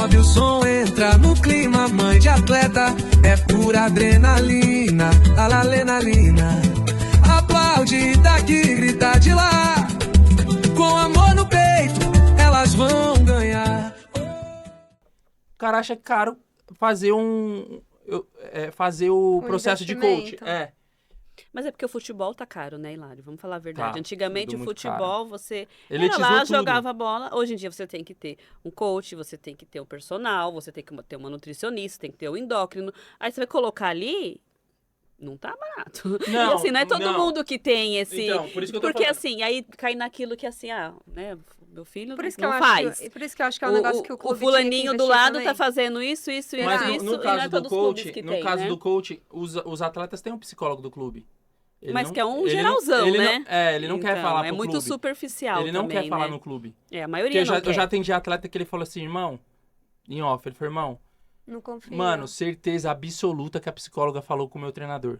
sobe o som, entra no clima, mãe de atleta, é pura adrenalina, alalenalina. Aplaude daqui, grita de lá, com amor no peito, elas vão ganhar. O cara acha caro fazer fazer o processo de coach. Mas é porque o futebol tá caro, né, Hilário? Vamos falar a verdade. Tá, Antigamente o futebol, você elitizou era lá, tudo. jogava bola. Hoje em dia você tem que ter um coach, você tem que ter um personal, você tem que ter uma nutricionista, tem que ter um endócrino. Aí você vai colocar ali, não tá barato. Não, e assim, não é todo mundo que tem esse... Então, por isso que eu tô Porque falando. assim, aí cai naquilo que assim, né, meu filho Por isso que não eu faz. acho, por isso que eu acho que é um negócio que o clube O fulaninho tinha que do investir lado também. tá fazendo isso, Mas isso, no e não é caso do todos os clubes coach, que no tem, caso né? do coach, os atletas têm um psicólogo do clube. Ele Mas não- que é um ele geralzão, não, ele né? Não, ele não quer Então, falar pro é muito clube. superficial Ele não também, quer falar né? no clube. A Porque maioria não quer. eu já atendi atleta que ele falou assim, irmão, em off, ele falou, irmão, Não confio. mano, certeza absoluta que a psicóloga falou com o meu treinador.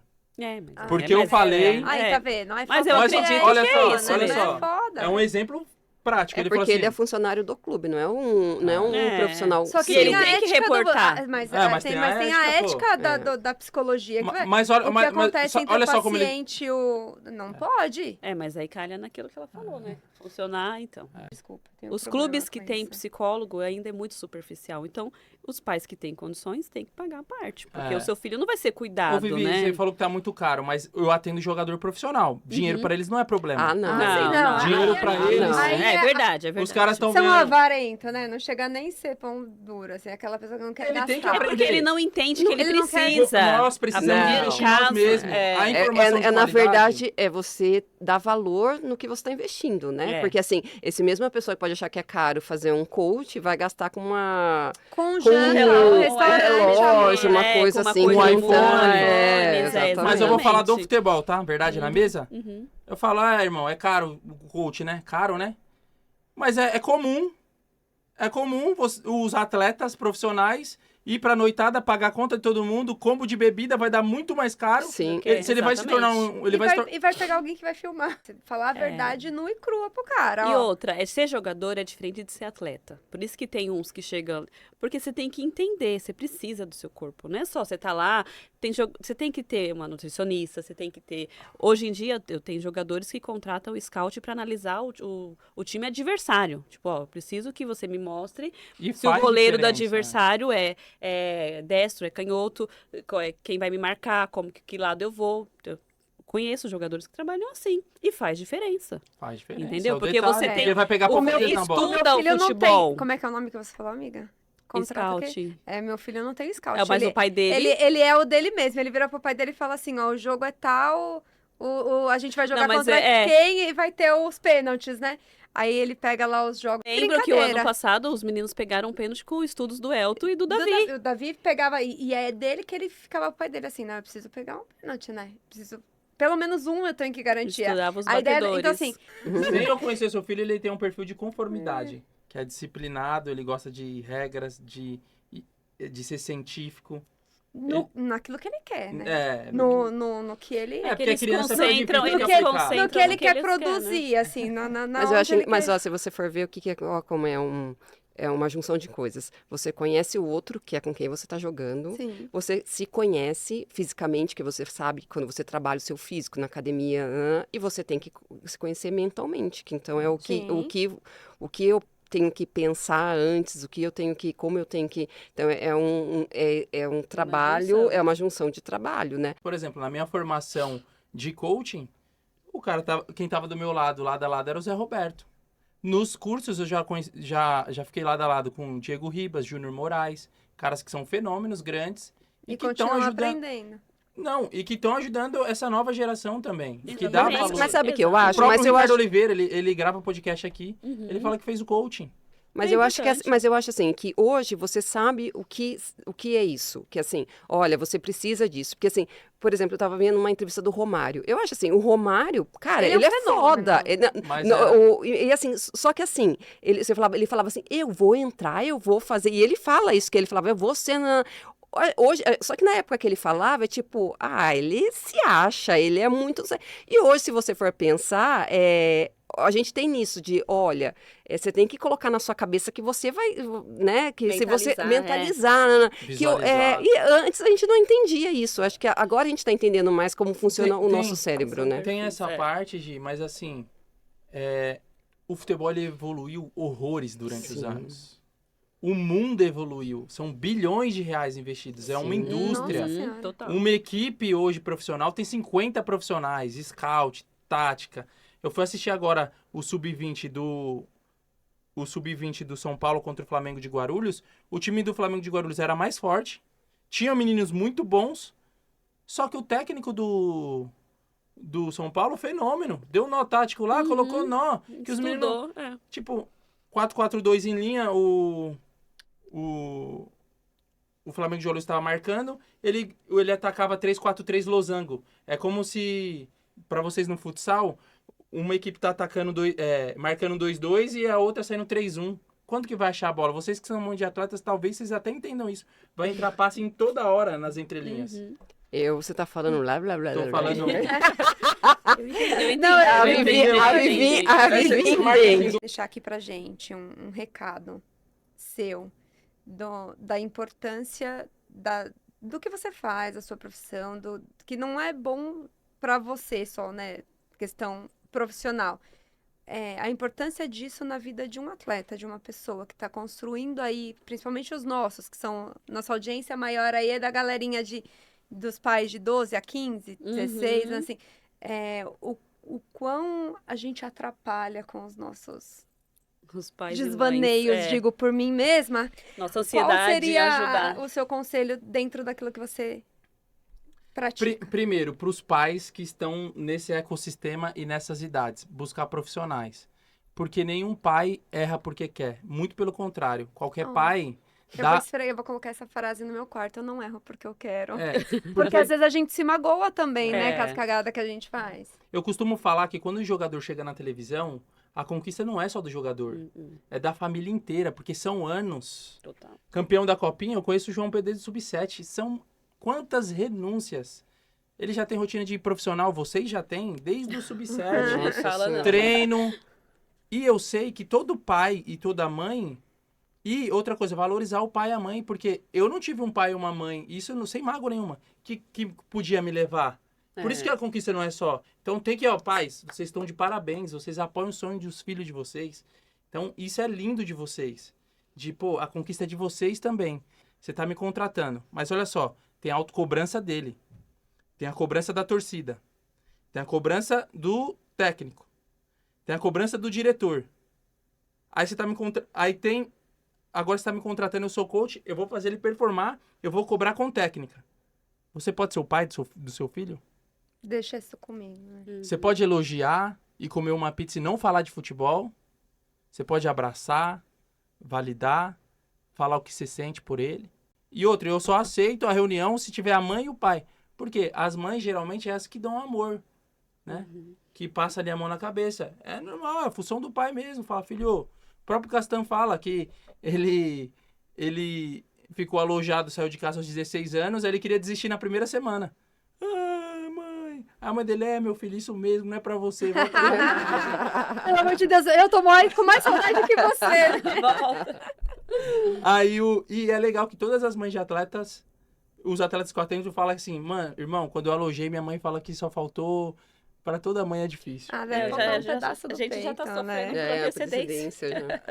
Porque mas eu falei- Aí, tá vendo? Aí Mas falta eu Mas, acredito olha que só, é isso, olha né? só. É foda. É um exemplo prático. É Ele porque falou assim, ele é funcionário do clube, não é um É. profissional. Só que E ele tem a tem que ética reportar. Mas, mas tem, tem mas a tem a ética, pô. ética da psicologia. Que Mas olha, o que mas acontece entre olha o só como ele... paciente e o... Não pode. Mas aí calha naquilo que ela falou, né? Funcionar, então. Desculpa. tenho Os problema clubes que com têm isso. psicólogo ainda é muito superficial. Então, os pais que têm condições têm que pagar a parte. Porque É. o seu filho não vai ser Ô, cuidado, Vivi, né? você falou que tá muito caro, mas eu atendo jogador profissional. Dinheiro pra eles não é problema. Ah, não. Não, Dinheiro aí pra não. eles. Aí É verdade, é verdade. Os caras estão São vendo... avarentos, né? Não chega nem a ser pão duro, assim. Aquela pessoa que não quer Ele tem que gastar. É porque ele não entende que ele Ele não quer- precisa. Nós precisamos Não. investir em nós mesmos. A informação de Na qualidade- verdade, é você dar valor no que você está investindo, né? É. Porque, assim, esse mesma pessoa que pode achar que é caro fazer um coach vai gastar com uma... Com Com janta, um um restaurante. relógio, uma É, coisa com uma assim. coisa um que iPhone. não tá- Exatamente. Mas eu vou falar do Exatamente. futebol, tá? Verdade na mesa? Uhum. Eu falo, irmão, é caro o coach, né? Caro, né? Mas é comum. É comum os atletas profissionais ir pra noitada, pagar a conta de todo mundo, combo de bebida vai dar muito mais caro. Sim. Se ele vai se tornar um... Ele vai se tor- E vai pegar alguém que vai filmar. Falar a verdade nua e crua pro cara. E ó. outra, ser jogador é diferente de ser atleta. Por isso que tem uns que chegam... Porque você tem que entender, você precisa do seu corpo. Não é só você tá lá, você tem que ter uma nutricionista, você tem que ter... Hoje em dia, eu tenho jogadores que contratam o scout para analisar o time adversário. Tipo, ó, eu preciso que você me mostre E se o faz goleiro do diferença, adversário é destro, é canhoto, quem vai me marcar, que lado eu vou. Eu conheço jogadores que trabalham assim. E faz diferença. Faz diferença. Entendeu? é o Porque detalhe. você tem- Ele vai pegar o meu poucas vezes na bola. estudo- Estuda o Filho não futebol. tem... Como é que é o nome que você falou, amiga? Contrata o quê? Scout. Meu filho não tem scout. Mas o pai dele... Ele é o dele mesmo. Ele vira pro pai dele e fala assim, ó, o jogo é tal, a gente vai jogar Não, mas contra é- quem e vai ter os pênaltis, né? Aí ele pega lá os jogos. Lembro que o ano Brincadeira. passado os meninos pegaram um pênalti com estudos do Elton e do Davi. O Davi pegava, e é dele que ele ficava pro pai dele assim, não, eu preciso pegar um pênalti, né? Preciso, pelo menos um eu tenho que garantir. Estudava os A ideia, batedores. então assim, Sem eu conhecer seu filho, ele tem um perfil de conformidade. Que é disciplinado, ele gosta de regras, de ser científico. naquilo que ele quer, né? É, No que ele... É, porque eles a criança concentram, pode eles ficar no concentram que ele no que quer eles produzir, assim, na Mas eu onde acho, ele mas quer. ó, se você for ver o que é, ó, como é uma junção de coisas. Você conhece o outro, que é com quem você está jogando. Sim. Você se conhece fisicamente, que você sabe quando você trabalha o seu físico na academia, e você tem que se conhecer mentalmente, que então é o que eu tenho que pensar antes, como eu tenho que... Então, é um trabalho, junção. é uma junção de trabalho, né? Por exemplo, na minha formação de coaching, quem tava do meu lado a lado, era o Zé Roberto. Nos cursos, eu já fiquei lado a lado com o Diego Ribas, Júnior Moraes, caras que são fenômenos grandes E que estão continua ajudando... aprendendo. Não, e que estão ajudando essa nova geração também. Que dá Exatamente. valor. Mas sabe o que eu Exato. O acho? próprio Mas eu Ricardo acho... Oliveira, ele grava podcast aqui, ele fala que fez o coaching. Mas É eu acho que, importante. mas eu acho assim, que hoje você sabe o que é isso. Que assim, olha, você precisa disso. Porque assim, por exemplo, eu tava vendo uma entrevista do Romário. Eu acho assim, o Romário, cara, Ele é um ele é fenômeno. foda. Mas E assim, só que assim, ele falava assim, eu vou entrar, eu vou fazer. E ele fala isso, que ele falava, eu vou ser na... Hoje, só que na época que ele falava, é tipo, ele se acha, ele é muito... E hoje, se você for pensar, a gente tem nisso de, olha, você tem que colocar na sua cabeça que você vai, né, que se você mentalizar, né, e antes a gente não entendia isso. Acho que agora a gente está entendendo mais como funciona o nosso cérebro, né? Tem essa parte, Gi, mas assim, o futebol ele evoluiu horrores durante os anos. O mundo evoluiu. São bilhões de reais investidos. É uma indústria. Total. Uma equipe hoje profissional tem 50 profissionais, scout, tática. Eu fui assistir agora o Sub-20 do São Paulo contra o Flamengo de Guarulhos. O time do Flamengo de Guarulhos era mais forte. Tinha meninos muito bons. Só que o técnico do São Paulo, fenômeno. Deu nó tático lá, colocou nó. Que os meninos, tipo, 4-4-2 em linha, o Flamengo de Guarulhos estava marcando, ele atacava 3-4-3 losango. É como se, para vocês no futsal, uma equipe tá atacando marcando 2-2 e a outra saindo 3-1. Quando que vai achar a bola? Vocês que são um monte de atletas, talvez vocês até entendam isso. Vai entrar passe em toda hora nas entrelinhas. Você tá falando blá, blá, blá. Tô falando... Eu entendi. Não, A Vivi entende. Deixar aqui pra gente um recado seu da importância do que você faz, da sua profissão, que não é bom pra você só, né? Questão profissional. A importância disso na vida de um atleta, de uma pessoa que está construindo aí, principalmente os nossos, que são nossa audiência maior aí é da galerinha dos pais de 12 a 15, 16, assim, o quão a gente atrapalha com os nossos pais desvaneios, digo por mim mesma. Nossa ansiedade. Qual seria ajudar? o seu conselho dentro daquilo que você pratica? Primeiro, para os pais que estão nesse ecossistema e nessas idades, buscar profissionais. Porque nenhum pai erra porque quer. Muito pelo contrário. Qualquer pai... Eu vou colocar essa frase no meu quarto, eu não erro porque eu quero. Porque às vezes a gente se magoa também, né, com as cagadas que a gente faz. Eu costumo falar que quando o jogador chega na televisão, a conquista não é só do jogador, é da família inteira, porque são anos. Total. Campeão da Copinha, eu conheço o João Pedro do Sub-7, são quantas renúncias. Ele já tem rotina de profissional, vocês já têm, desde o Sub-7. Treino. E eu sei que todo pai e toda mãe... E outra coisa, valorizar o pai e a mãe, porque eu não tive um pai e uma mãe, isso eu não sei mágoa nenhuma, que podia me levar. Por isso que a conquista não é só. Então tem que, pais, vocês estão de parabéns, vocês apoiam o sonho dos filhos de vocês. Então isso é lindo de vocês. A conquista é de vocês também. Você tá me contratando. Mas olha só, tem a autocobrança dele. Tem a cobrança da torcida. Tem a cobrança do técnico. Tem a cobrança do diretor. Aí você tá me contratando. Agora você está me contratando, eu sou coach, eu vou fazer ele performar, eu vou cobrar com técnica. Você pode ser o pai do seu filho? Deixa isso comigo. Né? Você pode elogiar e comer uma pizza e não falar de futebol. Você pode abraçar, validar, falar o que você sente por ele. E outra, eu só aceito a reunião se tiver a mãe e o pai. Porque as mães geralmente é as que dão amor, né? Que passa ali a mão na cabeça. É normal, é a função do pai mesmo. Fala, filho... O próprio Castan fala que ele ficou alojado, saiu de casa aos 16 anos, aí ele queria desistir na primeira semana. Ah, mãe. A mãe dele, meu filho, isso mesmo, não é pra você. Pelo amor de Deus, eu tô com mais saudade que você. E é legal que todas as mães de atletas, os atletas que eu atendo falam assim, irmão, quando eu alojei, minha mãe fala que só faltou... Para toda mãe é difícil. Deve faltar um pedaço do a gente peito, já tá sofrendo né? com antecedência.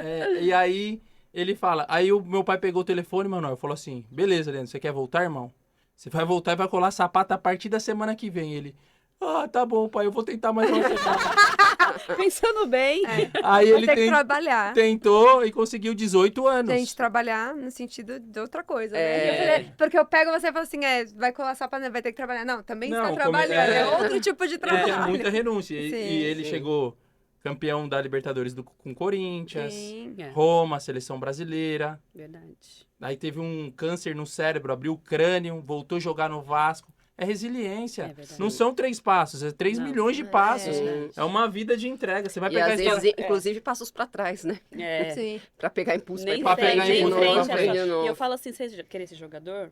E aí, ele fala... Aí o meu pai pegou o telefone, Manuel, falou assim... Beleza, Leandro, você quer voltar, irmão? Você vai voltar e vai colar sapato a partir da semana que vem. Ele... tá bom, pai, eu vou tentar mais uma semana. Pensando bem. Aí ele tem que trabalhar. Tentou e conseguiu 18 anos. Tem que trabalhar no sentido de outra coisa, né? Porque eu pego você e falo assim, vai colar sapato, vai ter que trabalhar. Não, também está trabalhando, é outro tipo de trabalho. É muita renúncia. E ele chegou campeão da Libertadores com Corinthians, Roma, seleção brasileira. Verdade. Aí teve um câncer no cérebro, abriu o crânio, voltou a jogar no Vasco. É resiliência. Não são 3 passos, é 3 milhões de passos. É uma vida de entrega. Você vai pegar às vezes, inclusive, passos para trás, né? Sim. Pra pegar impulso. Nem pra pegar impulso. E eu falo assim, você querer ser jogador?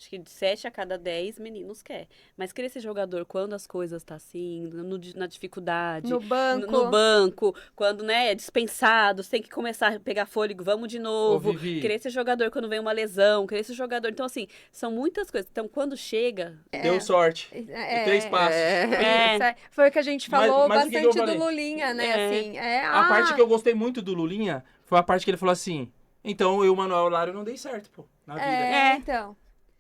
Acho que de 7 a cada 10 meninos quer. Mas querer ser jogador quando as coisas tá assim, na dificuldade. No banco. No banco, quando, né, é dispensado, você tem que começar a pegar fôlego, vamos de novo. Vivi. Querer ser jogador quando vem uma lesão, querer ser jogador. Então, assim, são muitas coisas. Então, quando chega... Deu sorte. E 3 passos. Foi o que a gente falou Mas o que eu bastante falei? do Lulinha, né? Assim, A parte que eu gostei muito do Lulinha foi a parte que ele falou assim, então eu, Manuel Lário, não dei certo, pô, na vida. Então.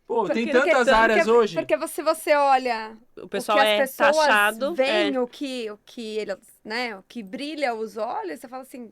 Pô, tem tantas áreas hoje. Porque se você olha O pessoal o que as pessoas taxado. veem, o que eles, né, o que brilha os olhos, você fala assim,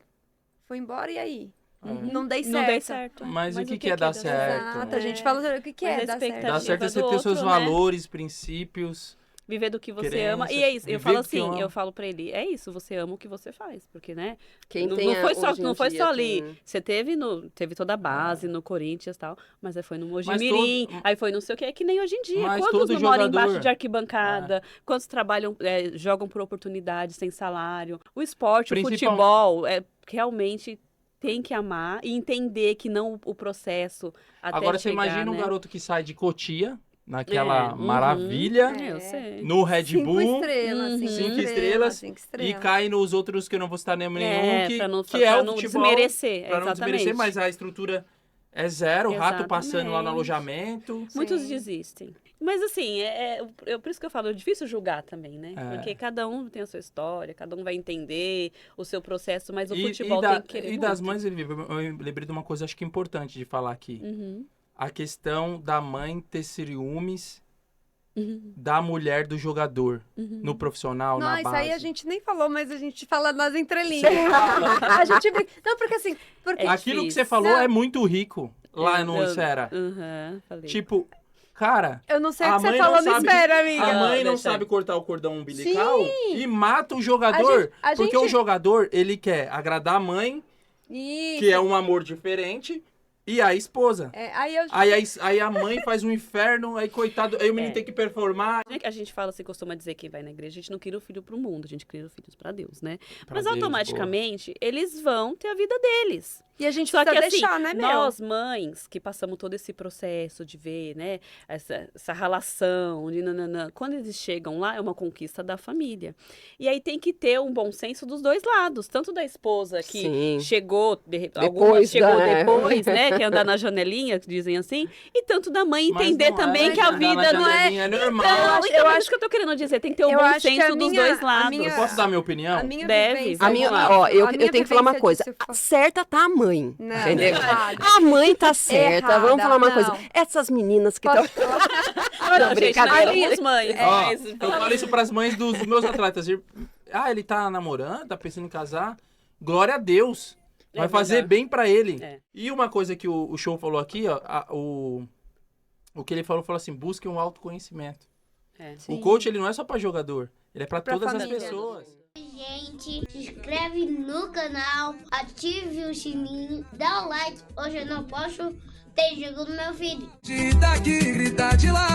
foi embora e aí? Não dei certo. Não dei certo. Mas o que é dar certo? Exato, a gente fala o que Mas é a dar certo. expectativa Dar certo é você do ter os seus outro, né? valores, princípios. Viver do que você Crença, ama. E é isso. Eu viver falo do que eu assim, amo. eu falo pra ele, é isso, você ama o que você faz. Porque, né? Quem Não, tem não foi só, hoje em não foi dia só ali. tem- Você teve toda a base no Corinthians e tal, mas aí foi no Mas Mojimirim, aí foi não sei o que, é que nem hoje em dia. Mas Quantos todo não moram jogador- embaixo de arquibancada? Quantos trabalham, jogam por oportunidade, sem salário? O esporte, o Principal- futebol, realmente tem que amar e entender que não o processo até Agora você chegar, imagina um né? garoto que sai de Cotia, naquela Uhum. maravilha, Eu sei. no Red 5 Bull, estrelas, 5 5 estrelas, 5 e estrelas. cai nos outros que eu não vou citar nenhum, Pra não, que é pra o não futebol. desmerecer, Pra não desmerecer, exatamente. mas a estrutura é zero, o rato passando lá no Exatamente. alojamento. Muitos Sim. desistem. Mas assim, por isso que eu falo, é difícil julgar também, né? É. Porque cada um tem a sua história, cada um vai entender o seu processo, mas o E futebol da- tem que querer e das muito. mães, eu lembrei de uma coisa, acho que importante de falar aqui. Uhum. A questão da mãe ter ciúmes Uhum. da mulher do jogador, no profissional, Não, na isso base. aí a gente nem falou, mas a gente fala nas entrelinhas. A gente brinca. Não, porque assim. Porque... Aquilo que difícil. você falou Não. é muito rico lá no Eu- Esfera. Uhum, falei. Tipo, cara, Eu não sei o A que você mãe falou não no sabe- Espera, amiga. a mãe não deixa. sabe cortar o cordão umbilical e mata o jogador. A Porque gente- o jogador, ele quer agradar a mãe, Isso. que é um amor diferente, e a esposa. Aí a mãe faz um inferno, aí coitado, aí o menino tem que performar. A gente fala, você costuma dizer que vai na igreja, a gente não cria o filho pro mundo, a gente cria os filhos pra Deus, né? Pra Mas Deus, automaticamente, eles vão ter a vida deles. E a gente Só que precisa assim, deixar, né, meu? nós mães que passamos todo esse processo de ver, né, essa relação, de nananã, quando eles chegam lá, é uma conquista da família. E aí tem que ter um bom senso dos dois lados, tanto da esposa que Sim. chegou, algumas Depois chegou da- depois, né, que andar na janelinha, que dizem assim, e tanto da mãe Mas entender não também é, que a andar na vida não é... janelinha é normal. Não, eu então, é acho- isso que eu tô querendo dizer, tem que ter um eu bom acho que senso a dos minha- dois a lados. minha- Eu posso dar minha opinião? A minha Deve. vivência... A minha, Vamos lá. ó, eu A minha tenho que falar uma vivência coisa. disso foi- Certa tá a mãe. Não, Entendeu? errado. A mãe tá certa. Errada, Vamos falar uma não. coisa. Essas meninas que estão. Posso falar? Não, gente, brincadeira. não somos mães. Ó, mas- eu falo isso pras mães dos meus atletas. Ele tá namorando, tá pensando em casar. Glória a Deus. Vai fazer verdade. bem pra ele. É. E uma coisa que o Show falou aqui, ó, o que ele falou assim, busque um autoconhecimento. É. O coach, ele não é só pra jogador, ele é pra Pra todas as família. pessoas. Gente, se inscreve no canal, ative o sininho, dá um like. Hoje eu não posso ter jogo no meu vídeo. De daqui, grita de lá.